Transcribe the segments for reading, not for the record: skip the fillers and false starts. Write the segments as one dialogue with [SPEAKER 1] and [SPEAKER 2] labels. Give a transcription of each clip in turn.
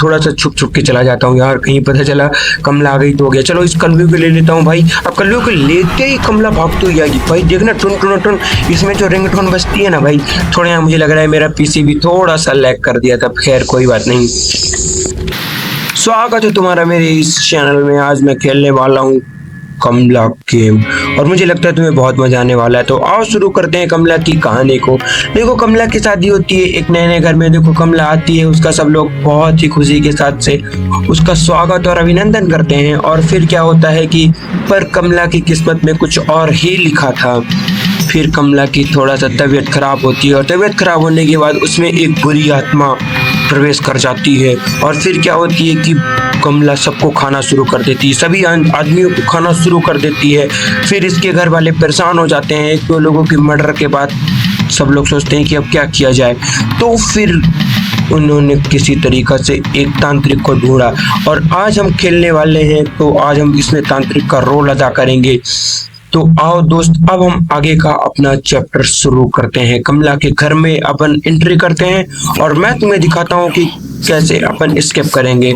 [SPEAKER 1] थोड़ा सा छुप छुप के चला जाता हूँ यार, कहीं पता चला कमला आ गई तो हो गया। चलो इस कलवे को ले लेता हूँ भाई। अब कलवे को लेते ही कमला भागती हुई आएगी भाई, देखना टुन टुन टुन इसमें जो रिंगटोन बजती है ना भाई, थोड़ा यहाँ मुझे लग रहा है मेरा पीसी भी थोड़ा सा लैग कर दिया था, खैर कोई बात नहीं। स्वागत है तुम्हारा मेरे इस चैनल में। आज मैं खेलने वाला हूँ कमला गेम और मुझे लगता है तुम्हें बहुत मजा आने वाला है। तो आओ शुरू करते हैं कमला की कहानी को। देखो कमला की शादी होती है एक नए घर में। देखो कमला आती है, उसका सब लोग बहुत ही खुशी के साथ से उसका स्वागत और अभिनंदन करते हैं। और फिर क्या होता है कि पर कमला की किस्मत में कुछ और ही लिखा था। फिर कमला की थोड़ा सा तबीयत खराब होती है और तबीयत खराब होने के बाद उसमें एक बुरी आत्मा प्रवेश कर जाती है। और फिर क्या होती है कि कमला सबको खाना शुरू कर देती है, सभी आदमियों को खाना शुरू कर देती है। फिर इसके घर वाले परेशान हो जाते हैं, एक दो लोगों के मर्डर के बाद सब लोग सोचते हैं कि अब क्या किया जाए। तो फिर उन्होंने किसी तरीका से एक तांत्रिक को ढूंढा और आज हम खेलने वाले हैं। तो आज हम इसमें तांत्रिक का रोल अदा करेंगे। तो आओ दोस्त, अब हम आगे का अपना चैप्टर शुरू करते हैं। कमला के घर में अपन एंट्री करते हैं और मैं तुम्हें दिखाता हूँ कि कैसे अपन एस्केप करेंगे।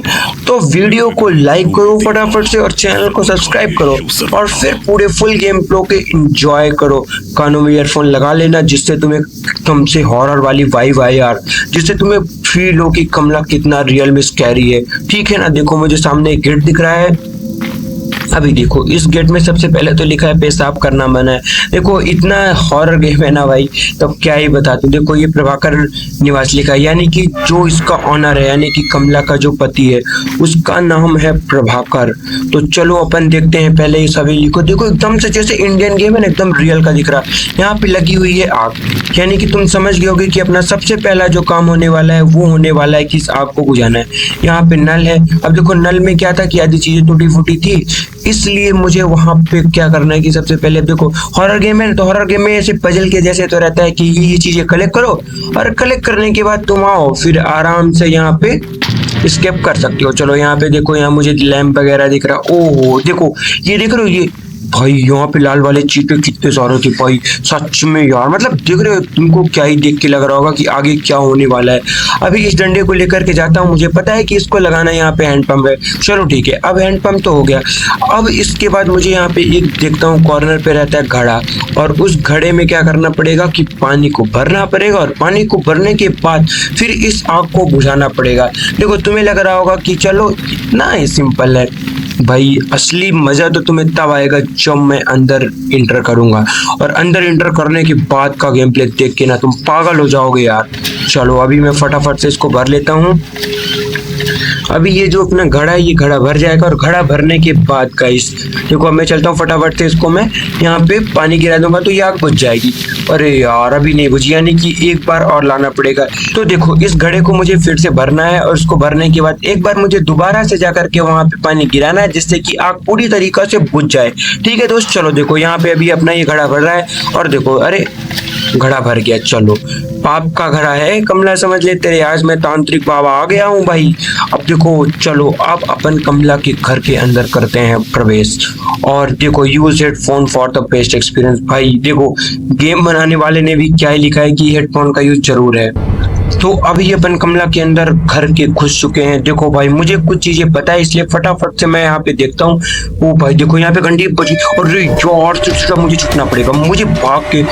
[SPEAKER 1] तो वीडियो को लाइक करो फटाफट से और चैनल को सब्सक्राइब करो और फिर पूरे फुल गेम प्ले के एंजॉय करो। कानों में ईयरफोन लगा लेना जिससे तुम्हें एकदम से हॉरर वाली वाइब आए यार, जिससे तुम्हें फील हो कि कमला कितना रियल में स्कैरी है। ठीक है ना। देखो मुझे सामने एक गेट दिख रहा है। अभी देखो इस गेट में सबसे पहले तो लिखा है पेशाब करना मना है। देखो इतना हॉरर गेम है ना भाई, तो क्या ही बता दूं। देखो ये प्रभाकर निवास लिखा है, यानी कि जो इसका ऑनर है, यानी कि कमला का जो पति है उसका नाम है प्रभाकर। तो चलो अपन देखते हैं। पहले ये सभी लिखो। देखो एकदम से जैसे इंडियन गेम है ना, एकदम रियल का दिख रहा है। यहाँ पे लगी हुई है आग, यानी कि तुम समझ गए होगे कि अपना सबसे पहला जो काम होने वाला है वो होने वाला है कि इस आग को बुझाना है। यहाँ पे नल है। अब देखो नल में क्या था कि आधी चीजें टूटी फूटी थी, इसलिए मुझे वहां पे क्या करना है कि सबसे पहले देखो हॉरर गेम है तो हॉरर गेम में ऐसे पजल के जैसे तो रहता है कि ये चीजें कलेक्ट करो और कलेक्ट करने के बाद तुम आओ फिर आराम से यहाँ पे स्केप कर सकते हो। चलो यहाँ पे देखो, यहाँ मुझे लैंप वगैरह दिख रहा है। ओहो देखो ये देख रहे हो, ये भाई यहाँ पे लाल वाले चीते कितने सारे थे भाई, सच में यार। मतलब देख रहे हो, तुमको क्या ही देख के लग रहा होगा कि आगे क्या होने वाला है। अभी इस डंडे को लेकर के जाता हूँ, मुझे पता है कि इसको लगाना यहाँ पे हैंड पंप है। चलो ठीक है, अब हैंड पंप तो हो गया। अब इसके बाद मुझे यहाँ पे एक देखता हूँ कॉर्नर पे रहता है घड़ा, और उस घड़े में क्या करना पड़ेगा कि पानी को भरना पड़ेगा और पानी को भरने के बाद फिर इस आग को बुझाना पड़ेगा। देखो तुम्हें लग रहा होगा कि चलो इतना ही सिंपल है भाई, असली मजा तो तुम्हें तब आएगा जब मैं अंदर इंटर करूंगा और अंदर इंटर करने के बाद का गेम प्ले देख के ना तुम पागल हो जाओगे यार। चलो अभी मैं फटाफट से इसको भर लेता हूँ। अभी ये जो अपना घड़ा है ये घड़ा भर जाएगा और घड़ा भरने के बाद गाइस देखो मैं चलता हूँ फटाफट से, इसको मैं यहाँ पे पानी गिरा दूंगा तो ये आग बुझ जाएगी। अरे यार अभी नहीं बुझी, यानी कि एक बार और लाना पड़ेगा। तो देखो इस घड़े को मुझे फिर से भरना है और इसको भरने के बाद एक बार मुझे दोबारा से जाकर के वहां पे पानी गिराना है जिससे कि आग पूरी तरीका से बुझ जाए। ठीक है दोस्त, चलो देखो यहाँ पे अभी अपना ये घड़ा भर रहा है और देखो अरे घड़ा भर गया। चलो पाप का घड़ा है कमला, समझ ले तेरे, आज मैं तांत्रिक बाबा आ गया हूँ भाई। अब देखो चलो अब अपन कमला के घर के अंदर करते हैं प्रवेश और देखो use headphone for the best experience. भाई देखो गेम बनाने वाले ने भी क्या लिखा है कि हेडफोन का यूज जरूर है। तो अभी अपन कमला के अंदर घर के घुस चुके हैं। देखो भाई मुझे कुछ चीजें पता है इसलिए फटाफट से मैं यहाँ पे देखता हूँ। ओ भाई देखो यहाँ पे घंटी बजी और यार मुझे छुटना पड़ेगा, मुझे भाग के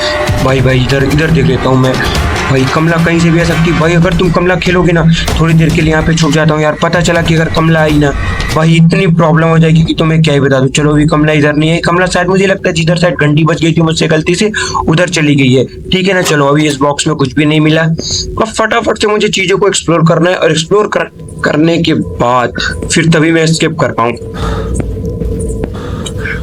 [SPEAKER 1] भाई इधर देख लेता हूँ मैं। भाई कमला कहीं से भी आ सकती है भाई, अगर तुम कमला खेलोगे ना थोड़ी देर के लिए यहाँ पे छुप जाता हूँ यार। पता चला कि अगर कमला आई ना भाई इतनी प्रॉब्लम हो जाएगी कि तुम्हें क्या ही बता दूं। चलो अभी कमला इधर नहीं है, कमला शायद मुझे लगता है जिधर साइड घंटी बज गई थी मुझसे गलती से उधर चली गई है। ठीक है ना। चलो अभी इस बॉक्स में कुछ भी नहीं मिला, अब फटाफट से मुझे चीजों को एक्सप्लोर करना है और एक्सप्लोर करने के बाद फिर तभी मैं एस्केप कर पाऊं।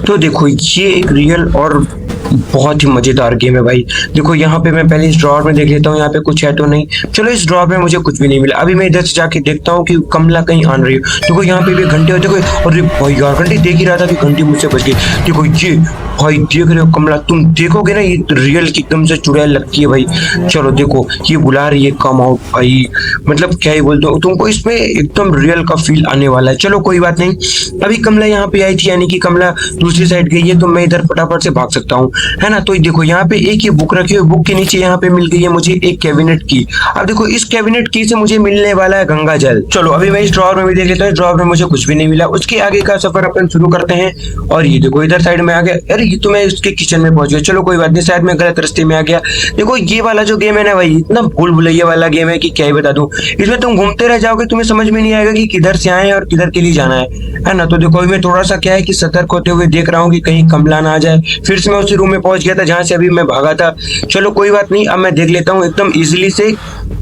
[SPEAKER 1] तो देखो ये एक रियल और बहुत ही मजेदार गेम है भाई। देखो यहाँ पे मैं पहले इस ड्रॉअर में देख लेता हूँ यहाँ पे कुछ है तो नहीं। चलो इस ड्रॉअर में मुझे कुछ भी नहीं मिला। अभी मैं इधर से जाके देखता हूँ कि कमला कहीं आन रही है। देखो यहाँ पे भी घंटे हो, देखो अरे भाई यार घंटी देख ही रहा था कि घंटी मुझसे बच गई। देखो ये भाई देख रहे हो कमला, तुम देखोगे ना ये रियल की एकदम से चुड़ैल लगती है भाई। चलो देखो ये बुला रही है कम आउट भाई, मतलब क्या ही बोलते हो, तुमको इसमें एकदम रियल का फील आने वाला है। चलो कोई बात नहीं, अभी कमला यहाँ पे आई थी यानी कि कमला दूसरी साइड गई है तो मैं इधर फटाफट से भाग सकता हूँ। है ना। तो देखो यहाँ पे एक ये बुक रखी हुई, बुक के नीचे यहाँ पे मिल गई है मुझे एक कैबिनेट की। अब देखो इस कैबिनेट की से मुझे मिलने वाला है गंगा जल। चलो अभी मैं इस ड्रॉअर में भी देख लेता हूँ, ड्रॉअर में मुझे कुछ भी नहीं मिला। उसके आगे का सफर अपन शुरू करते हैं। और ये देखो इधर साइड में आ गया, अरे ये तो मैं उसके किचन में पहुंच गया। चलो कोई बात नहीं, शायद मैं गलत रास्ते में आ गया। देखो ये वाला जो गेम है ना भाई, इतना भूल भुलैया वाला गेम है कि क्या ही बता दूं। इसमें तुम घूमते रह जाओगे, तुम्हें समझ में नहीं आएगा कि किधर से आए और किधर के लिए जाना है ना। तो देखो अभी मैं थोड़ा सा क्या है कि सतर्क होते हुए देख रहा हूँ कि कहीं कमला ना आ जाए। फिर से मैं उसी रूम में पहुंच गया था जहां से अभी मैं भागा था। चलो कोई बात नहीं, अब मैं देख लेता हूँ एकदम इजीली से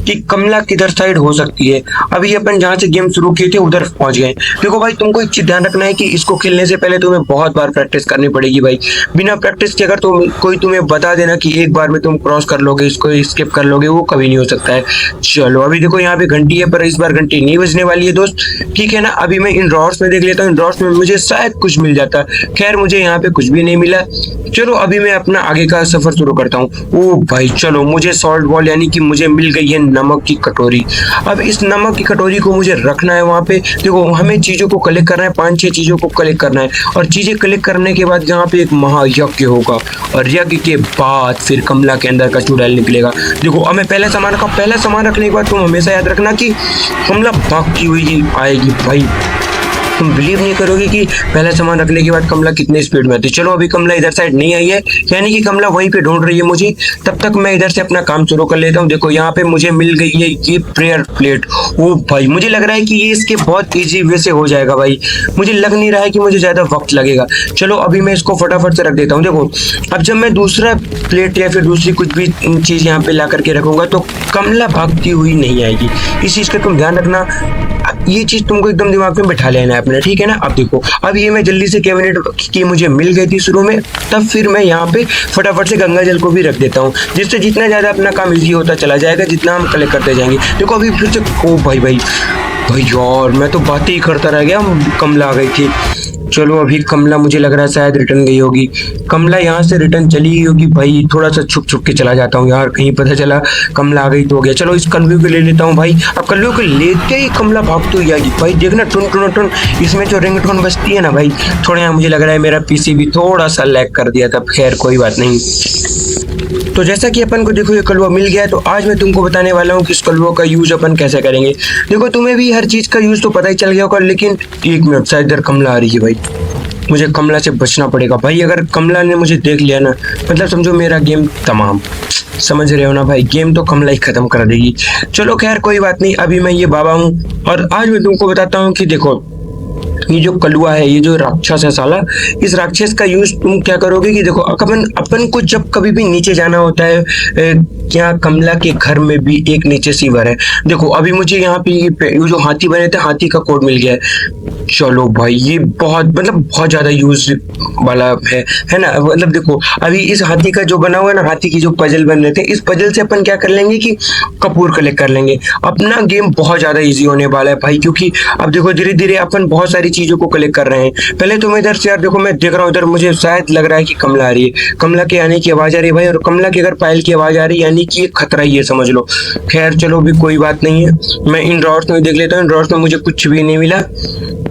[SPEAKER 1] कि कमला किधर साइड हो सकती है। अभी अपन जहां से गेम शुरू किए थे उधर पहुंच गए। देखो भाई तुमको एक चीज ध्यान रखना है कि इसको खेलने से पहले तुम्हें बहुत बार प्रैक्टिस करनी पड़ेगी भाई। बिना प्रैक्टिस के अगर कोई तुम्हें बता देना कि एक बार में तुम क्रॉस कर लोगे, इसको स्किप कर लोगे, वो कभी नहीं हो सकता है। चलो अभी देखो यहाँ पे घंटी है, पर इस बार घंटी नहीं बजने वाली है दोस्त, ठीक है ना। अभी मैं इन ड्रॉर्स में देख लेता हूँ, इन ड्रॉर्स में मुझे शायद कुछ मिल जाता। खैर मुझे यहाँ पे कुछ भी नहीं मिला। चलो अभी मैं अपना आगे का सफर शुरू करता हूँ। ओ भाई चलो, मुझे सॉल्ट बॉल यानी कि मुझे मिल गई है नमक की कटोरी। अब इस नमक की कटोरी को मुझे रखना है वहां पे। देखो हमें चीजों को कलेक्ट करना है, 5-6 चीजों को कलेक्ट करना है। और चीजें कलेक्ट करने के बाद यहाँ पे एक महायज्ञ होगा, और यज्ञ के बाद फिर कमला के अंदर का चुड़ैल निकलेगा। देखो अब मैं पहला सामान रखने के बाद तुम हमेशा याद रखना कि कमला भागती हुई आएगी भाई। तुम बिलीव नहीं करोगे कि पहला सामान रखने के बाद कमला कितने स्पीड में आती है। चलो अभी कमला इधर साइड नहीं आई है, यानी कि कमला वहीं पे ढूंढ रही है मुझे। तब तक मैं इधर से अपना काम शुरू कर लेता हूँ। देखो यहाँ पे मुझे मिल गई है ये प्रेयर प्लेट। ओ भाई मुझे लग रहा है कि ये इसके बहुत ईजी वे से हो जाएगा भाई। मुझे लग नहीं रहा है कि मुझे ज्यादा वक्त लगेगा। चलो अभी मैं इसको फटाफट से रख देता हूँ। देखो अब जब मैं दूसरा प्लेट या फिर दूसरी कुछ भी चीज यहाँ पे ला करके रखूंगा तो कमला भागती हुई नहीं आएगी। इस चीज का तुम ध्यान रखना, ये चीज तुमको एकदम दिमाग में बैठा लेना है अपने, ठीक है ना। अब देखो अब ये मैं जल्दी से कैबिनेट की मुझे मिल गई थी शुरू में, तब फिर मैं यहाँ पे फटाफट से गंगा जल को भी रख देता हूँ, जिससे जितना ज्यादा अपना काम इजी होता चला जाएगा, जितना हम कलेक्ट करते जाएंगे। देखो अभी फिर से ओ भाई यार मैं तो बातें ही करता रह गया, कमला आ गई थी। चलो अभी कमला मुझे लग रहा है शायद रिटर्न गई होगी। कमला यहाँ से रिटर्न चली गई होगी भाई। थोड़ा सा छुप के चला जाता हूँ यार, कहीं पता चला कमला आ गई तो हो गया। चलो इस कल्लू को ले लेता हूँ भाई। अब कल्लू को लेते ही कमला भागती हुई आएगी भाई। देखना टुन टुन टुन, इसमें जो रिंगटोन बजती है ना भाई, थोड़ा यहाँ मुझे लग रहा है मेरा पीसी भी थोड़ा सा लैग कर दिया था। खैर कोई बात नहीं। तो जैसा कि अपन को देखो ये कलवा मिल गया है, तो आज मैं तुमको बताने वाला हूँ कि इस कलवा का यूज अपन कैसे करेंगे। देखो तुम्हें भी हर चीज का यूज तो पता ही चल गया होगा, लेकिन एक मिनट, शायद इधर कमला आ रही है भाई। मुझे कमला से बचना पड़ेगा भाई। अगर कमला ने मुझे देख लिया ना, मतलब समझो मेरा गेम तमाम। समझ रहे हो ना भाई, गेम तो कमला ही खत्म कर देगी। चलो खैर कोई बात नहीं, अभी मैं ये बाबा हूँ और आज मैं तुमको बताता हूँ कि देखो ये जो कलुआ है, ये जो राक्षस है साला, इस राक्षस का यूज तुम क्या करोगे कि देखो अपन को जब कभी भी नीचे जाना होता है, क्या कमला के घर में भी एक नीचे सीवर है। देखो अभी मुझे यहाँ पे ये जो हाथी बने थे, हाथी का कोड मिल गया है। चलो भाई ये बहुत ज्यादा यूज वाला है ना। मतलब देखो अभी इस हाथी का जो बना हुआ है ना, हाथी की जो पजल बन रहे थे, इस पजल से अपन क्या कर लेंगे कि कपूर कलेक्ट कर लेंगे। अपना गेम बहुत ज्यादा इजी होने वाला है भाई, क्योंकि अब देखो धीरे धीरे अपन बहुत सारी चीजों को कलेक्ट कर रहे हैं। पहले तो मैं इधर से यार देखो, मैं देख रहा हूँ इधर मुझे शायद लग रहा है कि कमला आ रही है। कमला के आने की आवाज आ रही है भाई, और कमला की अगर पायल की आवाज आ रही है यानी कि ये खतरा ही है, समझ लो। खैर चलो भी कोई बात नहीं है, मैं इन ड्रॉर्स में देख लेता हूँ। इन ड्रॉर्स में मुझे कुछ भी नहीं मिला।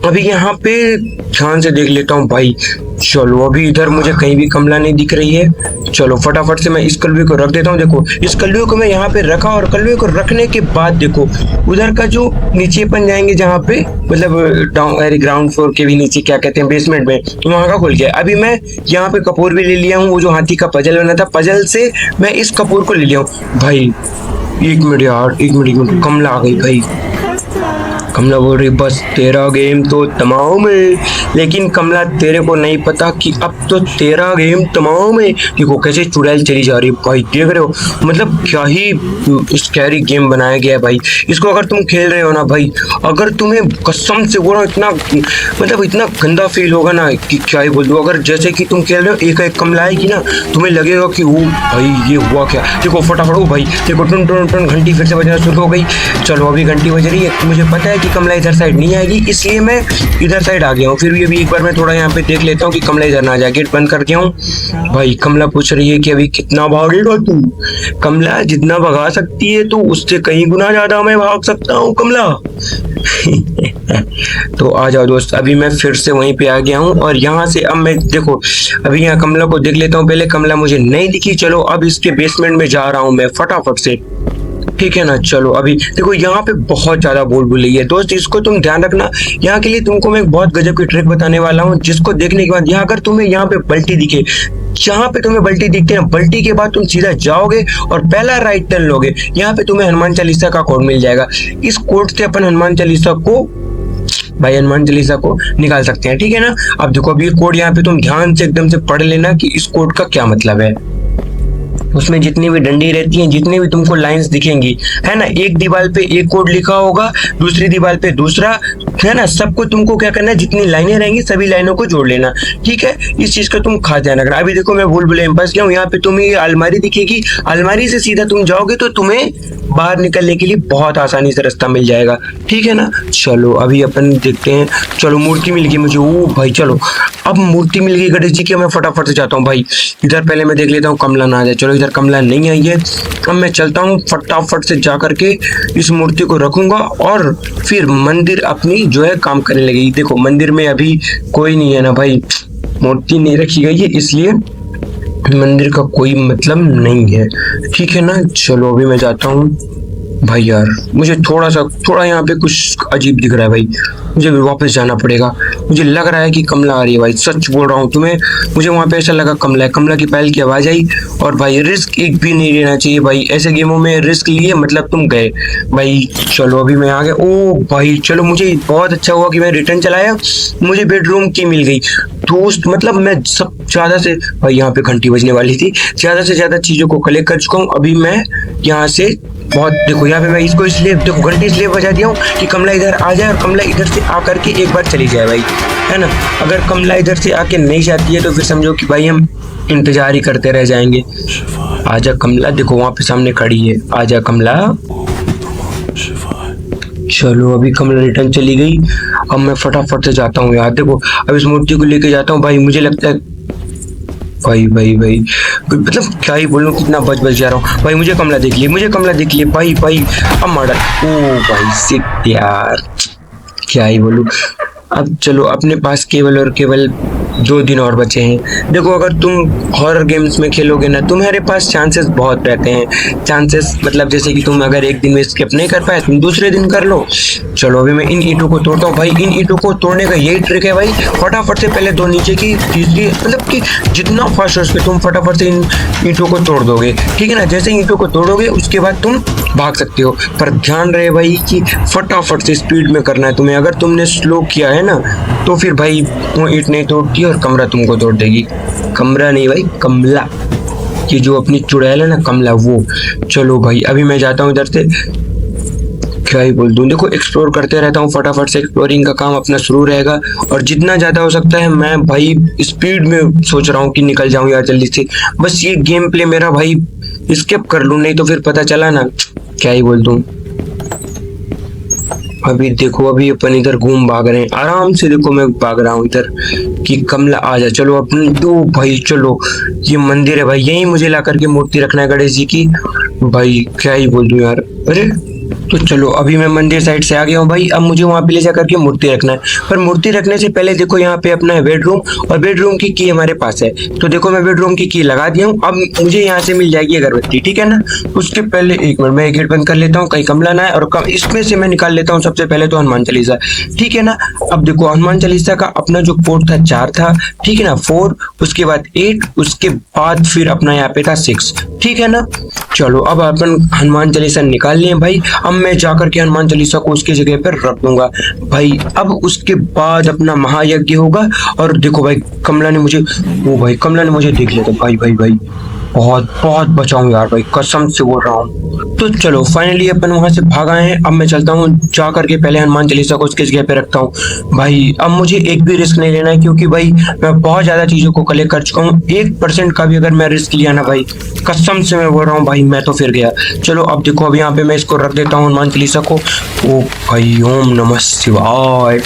[SPEAKER 1] अभी यहाँ पे ध्यान से देख लेता हूँ भाई। चलो अभी इधर मुझे कहीं भी कमला नहीं दिख रही है। चलो फटाफट से मैं इस कलवे को रख देता हूँ। देखो इस कलवे को मैं यहाँ पे रखा, और कलवे को रखने के बाद देखो उधर का जो नीचे अपन जाएंगे, जहाँ पे मतलब ग्राउंड फ्लोर के भी नीचे क्या कहते हैं, बेसमेंट में, तो वहां का खुल गया। अभी मैं यहाँ पे कपूर भी ले लिया हूँ। वो जो हाथी का पजल बना था, पजल से मैं इस कपूर को ले लिया हूँ भाई। एक मिनट यार, एक मिनट, कमला आ गई भाई। कमला बोल रही बस तेरा गेम तो तमाम है। लेकिन कमला तेरे को नहीं पता कि अब तो तेरा गेम तमाम है। देखो कैसे चुड़ैल चली जा रही है भाई, देख रहे हो। मतलब क्या ही स्कैरी गेम बनाया गया है भाई। इसको अगर तुम खेल रहे हो ना भाई, अगर तुम्हें कसम से बोलो इतना मतलब इतना गंदा फील होगा ना कि क्या ही बोल दो। अगर जैसे कि तुम खेल रहे हो, एक एक कमला आएगी ना, तुम्हें लगेगा कि वो भाई ये हुआ क्या। देखो फटाफट, भाई देखो टुन टुन टुन घंटी फिर से बजना शुरू हो गई। चलो अभी घंटी बज रही है। मुझे पता है कि कमला इधर साइड नहीं आएगी, इसलिए मैं इधर साइड आ गया हूँ। फिर भी अभी एक बार मैं थोड़ा यहाँ पे देख लेता हूँ कि कमला इधर ना आ जाए। गेट बंद कर दिया हूँ भाई। कमला पूछ रही है कि अभी कितना भागेगा तू। कमला जितना भगा सकती है तो उससे कहीं गुना ज्यादा मैं भाग सकता हूँ कमला। तो आ जाओ दोस्त, अभी मैं फिर से वहीं पे आ गया हूँ और यहाँ से अब मैं देखो अभी यहाँ कमला को देख लेता हूँ। पहले कमला मुझे नहीं दिखी, चलो अब इसके बेसमेंट में जा रहा हूँ मैं फटाफट से, ठीक है ना। चलो अभी देखो यहाँ पे बहुत ज्यादा बुलबुली है दोस्त, इसको तुम ध्यान रखना। यहाँ के लिए तुमको मैं एक बहुत गजब की ट्रिक बताने वाला हूँ, जिसको देखने के बाद यहाँ अगर तुम्हें यहाँ पे बल्टी दिखे, जहाँ पे तुम्हें बल्टी दिखते हैं, बल्टी के बाद तुम सीधा जाओगे और पहला राइट टर्न लोगे, यहाँ पे तुम्हें हनुमान चालीसा का कोड मिल जाएगा। इस कोड से अपन हनुमान चालीसा को निकाल सकते हैं, ठीक है ना। अब देखो अभी कोड यहाँ पे तुम ध्यान से एकदम से पढ़ लेना कि इस कोड का क्या मतलब है। उसमें जितनी भी डंडी रहती हैं, जितनी भी तुमको लाइंस दिखेंगी, है ना, एक दीवार पे एक कोड लिखा होगा, दूसरी दीवार पे दूसरा, है ना। सबको तुमको क्या करना है, जितनी लाइनें रहेंगी सभी लाइनों को जोड़ लेना, ठीक है। इस चीज का तुम खास ध्यान रखना। अभी देखो मैं बुलबुले में फंस गया हूँ, यहाँ पे तुम्हें अलमारी दिखेगी, अलमारी से सीधा तुम जाओगे तो तुम्हें बाहर निकलने के लिए बहुत आसानी से रास्ता मिल जाएगा, ठीक है ना। चलो अभी अपन देखते हैं। चलो मूर्ति मिल गई मुझे, ओ भाई चलो अब मूर्ति मिल गई गणेश जी की। मैं फटाफट से जाता हूँ भाई, इधर पहले मैं देख लेता हूँ कमला ना आ जाए। चलो इधर कमला नहीं आई है, अब मैं चलता हूँ फटाफट से जा करके इस मूर्ति को रखूंगा और फिर मंदिर अपनी जो है काम करने लगेगी। देखो मंदिर में अभी कोई नहीं है ना भाई, मूर्ति नहीं रखी गई है, इसलिए मंदिर का कोई मतलब नहीं है, ठीक है ना। चलो अभी मैं जाता हूँ भाई। यार मुझे थोड़ा यहाँ पे कुछ अजीब दिख रहा है भाई, मुझे वापस जाना पड़ेगा। मुझे लग रहा है कि कमला आ रही है भाई, सच बोल रहा हूँ तुम्हें, मुझे वहाँ पे ऐसा लगा कमला है। कमला की पहल की आवाज आई और भाई रिस्क एक भी नहीं लेना चाहिए भाई, ऐसे गेमों में रिस्क लिए मतलब तुम गए भाई। चलो अभी मैं आ गया। ओ भाई चलो, मुझे बहुत अच्छा हुआ कि मैं रिटर्न चलाया, मुझे बेडरूम की मिल गई दोस्त। मतलब मैं सब ज्यादा से भाई, यहाँ पे घंटी बजने वाली थी, ज्यादा से ज्यादा चीजों को कलेक्ट कर चुका हूँ। अभी मैं यहाँ से बहुत देखो यहाँ पे मैं इसको इसलिए देखो घंटी इसलिए बजा दिया हूँ कि कमला इधर आ जाए और कमला इधर से आकर के एक बार चली जाए भाई, है ना। अगर कमला इधर से आके नहीं जाती है तो फिर समझो कि भाई हम इंतजार ही करते रह जाएंगे। आजा कमला, देखो वहां पे सामने खड़ी है, आजा कमला। चलो अभी कमला रिटर्न चली गई, अब मैं फटाफट से जाता हूँ यार। देखो अब इस मूर्ति को लेके जाता हूँ भाई, मुझे लगता है भाई मतलब क्या ही बोलूं, कितना बच जा रहा हूँ भाई। मुझे कमला देख ली भाई अब मारा। ओ भाई सिट यार, क्या ही बोलूं। अब चलो अपने पास केवल और केवल 2 दिन और बचे हैं। देखो अगर तुम हॉरर गेम्स में खेलोगे ना, तुम्हारे पास चांसेस बहुत रहते हैं। चांसेस मतलब जैसे कि तुम अगर एक दिन में स्किप नहीं कर पाए, तुम दूसरे दिन कर लो। चलो अभी मैं इन ईंटों को तोड़ता हूँ भाई। इन ईंटों को तोड़ने का यही ट्रिक है भाई, फटाफट से पहले 2 नीचे की, तीसरी मतलब कि जितना फास्ट हो सके तुम फटाफट से इन ईंटों को तोड़ दोगे, ठीक है ना। जैसे ईंटों को तोड़ोगे उसके बाद तुम भाग सकते हो, पर ध्यान रहे भाई कि फटाफट से स्पीड में करना है तुम्हें। अगर तुमने स्लो किया है ना तो फिर भाई वो ईंट नहीं तोड़ती और कमरा तुमको तोड़ देगी। कमरा नहीं भाई, कमला, ये जो अपनी चुड़ैल है ना कमला, वो। चलो भाई अभी मैं जाता हूँ इधर से, क्या ही बोल दूं। देखो एक्सप्लोर करते रहता हूँ, फटाफट से एक्सप्लोरिंग का काम अपना शुरू रहेगा और जितना ज्यादा हो सकता है मैं भाई स्पीड में सोच रहा हूँ कि निकल जाऊं यार जल्दी से। बस ये गेम प्ले मेरा भाई स्किप कर लूं, नहीं तो फिर पता चला ना, क्या ही बोल दूं। अभी देखो अभी अपन इधर घूम भाग रहे हैं आराम से, देखो मैं भाग रहा हूँ इधर कि कमला आ जा। चलो अपनी दो भाई, चलो ये मंदिर है भाई, यही मुझे ला करके मूर्ति रखना है गणेश जी की भाई, क्या ही बोल दूं यार। अरे तो चलो अभी मैं मंदिर साइड से आ गया हूँ भाई, अब मुझे वहां पे ले जा करके मूर्ति रखना है। पर मूर्ति रखने से पहले देखो यहाँ पे अपना है बेडरूम, और बेडरूम की की हमारे पास है। तो देखो मैं बेडरूम की की लगा दिया हूँ, अब मुझे यहाँ से मिल जाएगी अगरबत्ती, ठीक है ना। उसके पहले एक मिनट मैं गेट बंद कर लेता हूँ, कहीं कमला ना है, और इसमें से मैं निकाल लेता हूँ सबसे पहले तो हनुमान चालीसा, ठीक है ना। अब देखो हनुमान चालीसा का अपना जो कोड था 4 था, ठीक है ना, 4, उसके बाद 8, उसके बाद फिर अपना यहाँ पे था 6, ठीक है ना। चलो अब अपन हनुमान चालीसा निकाल लिए भाई, अब मैं जाकर के हनुमान चालीसा को उसकी जगह पर रख दूंगा भाई। अब उसके बाद अपना महायज्ञ होगा। और देखो भाई कमला ने मुझे, ओ भाई कमला ने मुझे देख लिया था भाई, बहुत बहुत बचाऊं यार भाई, कसम से बोल रहा हूँ। तो चलो फाइनली अपन वहां से भाग आए हैं, अब मैं चलता हूँ जा करके पहले हनुमान चालीसा को उसकी जगह पे रखता हूँ भाई। अब मुझे एक भी रिस्क नहीं लेना है, क्योंकि भाई मैं बहुत ज्यादा चीजों को कलेक्ट कर चुका हूँ। 1% का भी अगर मैं रिस्क लिया ना भाई, कसम से मैं बोल रहा हूँ भाई, मैं तो फिर गया। चलो अब देखो अब यहाँ पे मैं इसको रख देता हूँ हनुमान चालीसा को। ओ भाई ओम नमः शिवाय।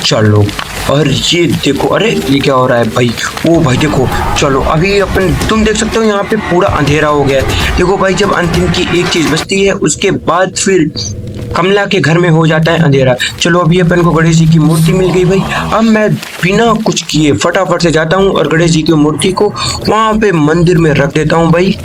[SPEAKER 1] चलो और ये देखो, अरे ये क्या हो रहा है भाई, ओ भाई देखो। चलो अभी अपन तुम देख सकते हो यहाँ पे पूरा अंधेरा हो गया है। देखो भाई जब अंतिम की एक चीज बचती है उसके बाद फिर कमला के घर में हो जाता है अंधेरा। चलो अभी अपन को गणेश जी की मूर्ति मिल गई भाई। अब मैं बिना कुछ किए फटाफट से जाता हूँ और गणेश जी की मूर्ति को वहां पे मंदिर में रख देता हूँ भाई।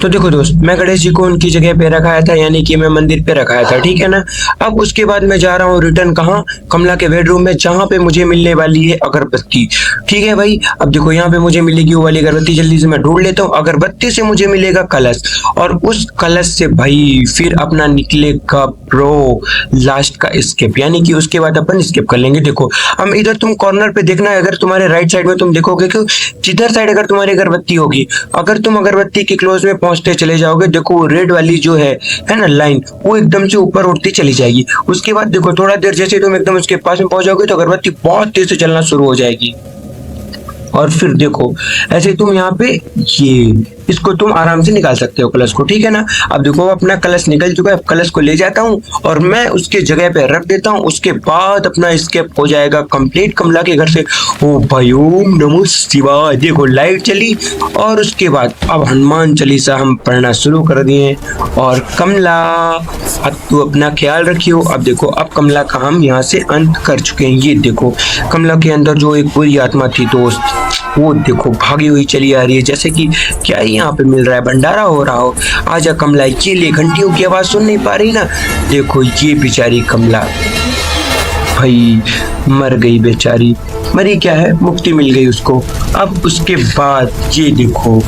[SPEAKER 1] तो देखो दोस्त, मैं गणेश जी को उनकी जगह पे रखाया था, यानी कि मैं मंदिर पे रखाया था, ठीक है ना। अब उसके बाद मैं जा रहा हूँ रिटर्न कहाँ, कमला के बेडरूम में, जहाँ पे मुझे मिलने वाली है अगरबत्ती। ठीक है भाई, अब देखो यहाँ पे मुझे मिलेगी वो वाली अगरबत्ती, जल्दी से मैं ढूंढ लेता हूँ। अगरबत्ती से मुझे मिलेगा कलश, और उस कलश से भाई फिर अपना निकलेगा प्रो लास्ट का स्केप, यानी कि उसके बाद अपन स्केप कर लेंगे। देखो हम इधर, तुम कॉर्नर पे देखना, अगर तुम्हारे राइट साइड में तुम देखोगे कि जिधर साइड अगर तुम्हारी अगरबत्ती होगी, अगर तुम अगरबत्ती के क्लोज में पहुंचते चले जाओगे, देखो वो रेड वाली जो है ना लाइन, वो एकदम से ऊपर उठती चली जाएगी। उसके बाद देखो थोड़ा देर जैसे तुम एकदम उसके पास में पहुंच जाओगे तो अगरबत्ती बहुत तेज से चलना शुरू हो जाएगी। और फिर देखो ऐसे तुम यहाँ पे ये इसको तुम आराम से निकाल सकते हो कलश को, ठीक है ना। अब देखो अपना कलश निकल चुका है, अब कलश को ले जाता हूँ और मैं उसके जगह पे रख देता हूँ। उसके बाद अपना स्केप हो जाएगा कंप्लीट कमला के घर से। ओ भाई ओम नमो शिवाय, देखो लाइट चली और उसके बाद अब हनुमान चालीसा हम पढ़ना शुरू कर दिए। और कमला अब तू अपना ख्याल रखियो। अब देखो अब कमला का हम यहाँ से अंत कर चुके हैं। ये देखो कमला के अंदर जो एक बुरी आत्मा थी दोस्त, वो देखो भागी हुई चली आ रही है, जैसे कि क्या यहाँ पे मिल रहा है, भंडारा हो रहा हो। आजा कमला, ये ले, घंटियों की आवाज सुन नहीं पा रही ना। देखो ये बेचारी कमला भाई मर गई, बेचारी मरी क्या है, मुक्ति मिल गई उसको। अब उसके बाद ये देखो,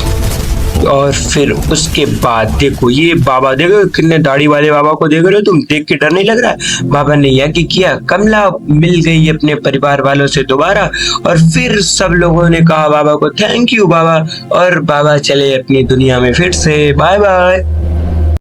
[SPEAKER 1] और फिर उसके बाद देखो ये बाबा, देखो कितने दाढ़ी वाले बाबा को देख रहे हो तुम, देख के डर नहीं लग रहा है। बाबा ने यज्ञ किया, कमला मिल गई अपने परिवार वालों से दोबारा, और फिर सब लोगों ने कहा बाबा को थैंक यू बाबा, और बाबा चले अपनी दुनिया में फिर से। Bye bye.